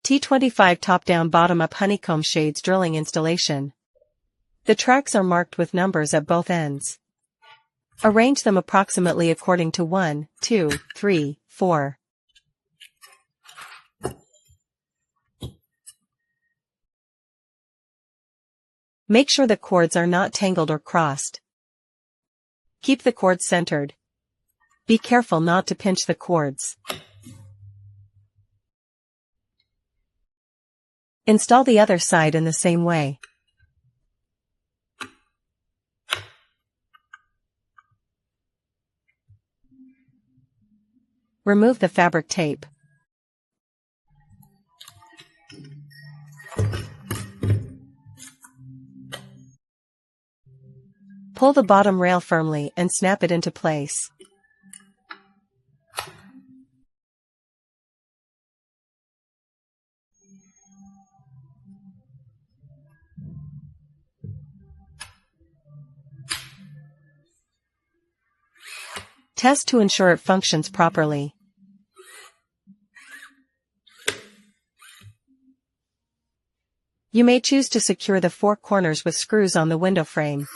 T25 top-down bottom-up honeycomb shades drilling installation. The tracks are marked with numbers at both ends. Arrange them approximately according to 1, 2, 3, 4. Make sure the cords are not tangled or crossed. Keep the cords centered. Be careful not to pinch the cords. Install the other side in the same way. Remove the fabric tape. Pull the bottom rail firmly and snap it into place. Test to ensure it functions properly. You may choose to secure the four corners with screws on the window frame.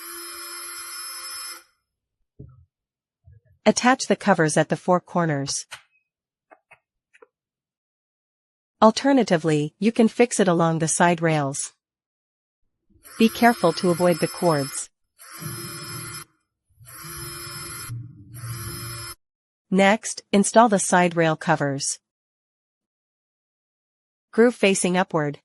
Attach the covers at the four corners. Alternatively, you can fix it along the side rails. Be careful to avoid the cords. Next, install the side rail covers. Groove facing upward.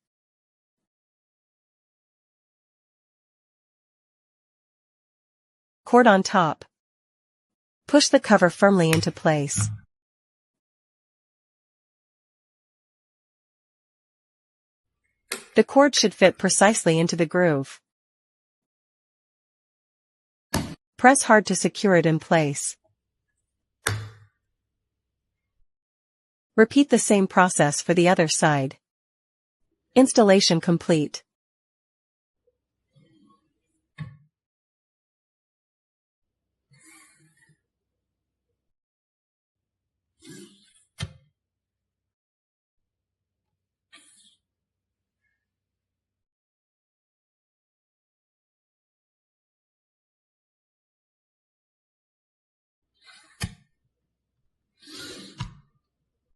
Cord on top. Push the cover firmly into place. The cord should fit precisely into the groove. Press hard to secure it in place. Repeat the same process for the other side. Installation complete.